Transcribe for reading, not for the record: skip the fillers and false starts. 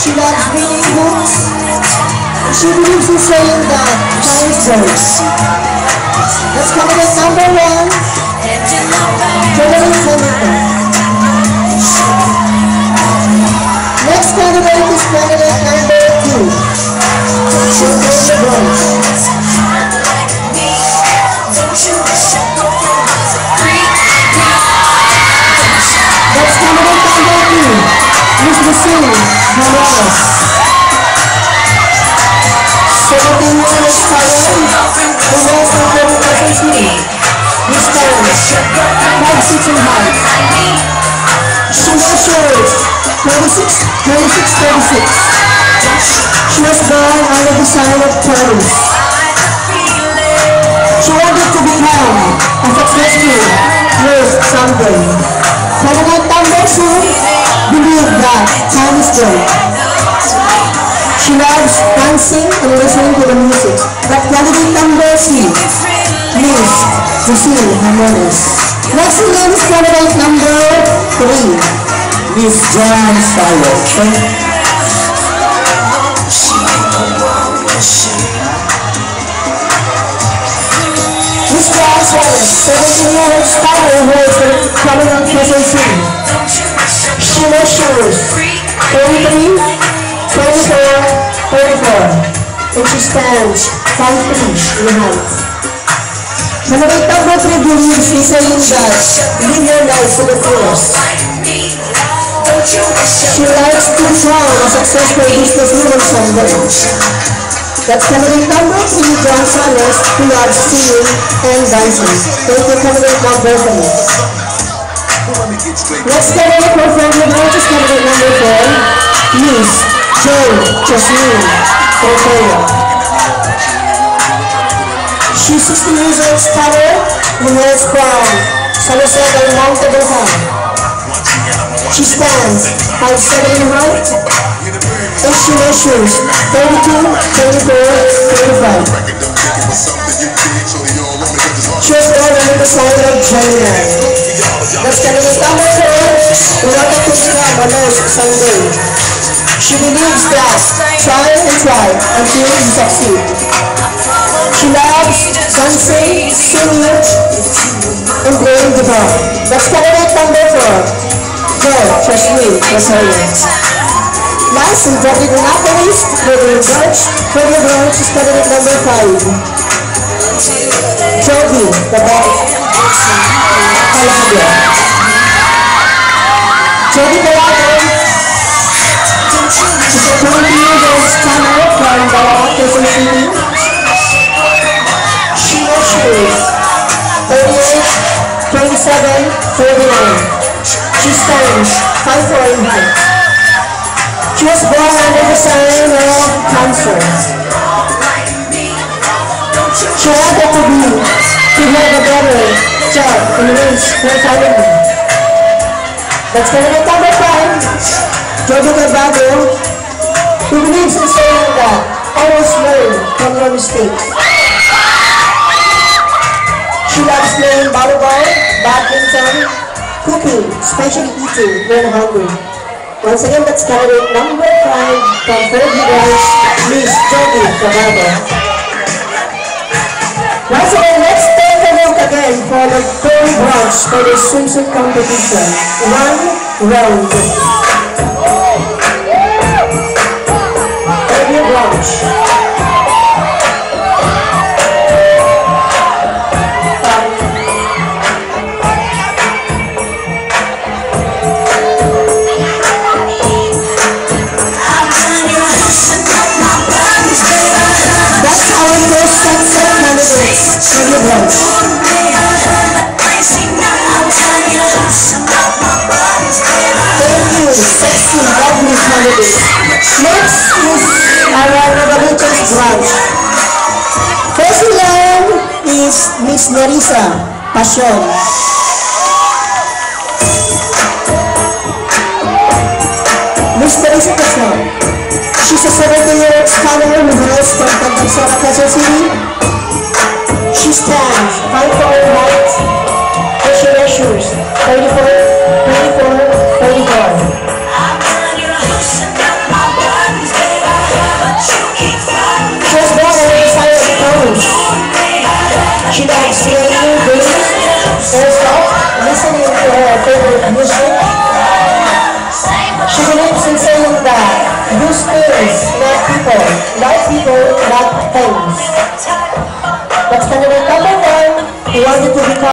She loves reading books. She believes in saying that time goes. Let's candidate number 1, Jolene Hamilton. Next candidate is candidate number 2, Shirley Bronze. Next candidate number 2, Miss Lucille Morales. 17 years power, who was from Quezon City. Miss Karen, 5'6" in height. She measures 26. She was born under the sign of Taurus. She wanted to become a successful nurse someday. Candidate number 2 believed that time is gold. She loves dancing and listening to the music. But candidate number 3, Miss Lucille Ramones. Next again is candidate number 3, Miss Jan Sayo. Miss Jan Sayo, 17 years power, who is coming on Quezon City. She measures 33, 24, 34, and she stands 5'3" in height. Candidate number 3 believes in saying that live your life to the fullest. She likes to become a successful businesswoman someday. That's candidate number 3, John Salas, who loves singing and dancing. Thank you, candidate number 3. Next candidate for friendly vote is candidate number 4, Miss Joe Jasmine Ortega. She's 16 years old, scholar, who wears crown, Salazar del Monte Belhan. She stands 5'7" in height, and she measures 32, 24, 35. She was born under the sign of Gemini. That's candidate number 4, who wanted to become a nurse someday. She believes that try until you succeed. She loves dancing, singing, and playing guitar. That's candidate number 4, Joe Jasmine Ortega. Last and definitely not the least, Freddy Branch is candidate number 5, Joby the Ball Calabria. Joby Calabria is a 20-year-old stunner from Balabac, Quezon City. She measures 38, 27, 39. She stands 5'4" in height. She was born under the sign of Cancer. She wanted to have a better job and raise her family. That's candidate number 5, Jojo Carvalho, who believes in saying that always learn from your mistakes. She loves playing volleyball, badminton, cooking, especially eating when hungry. Once again, that's candidate number 5 from Freddy Branch, Miss Joby Carvalho. Once again, let's take a look again for the third branch for the swimsuit competition. 1 round. Freddy Branch. Next is our Novaliches branch. First line is Miss Nerissa Passion. Miss Nerissa Passion. She's a 70-year-old scholar who hails from Tantansara, Quezon City. She stands 5'4" in height, and she measures 34, 34, 34. over music. She believes in saying that use things, not people. Like people, not things. That's candidate number 1. He wanted to become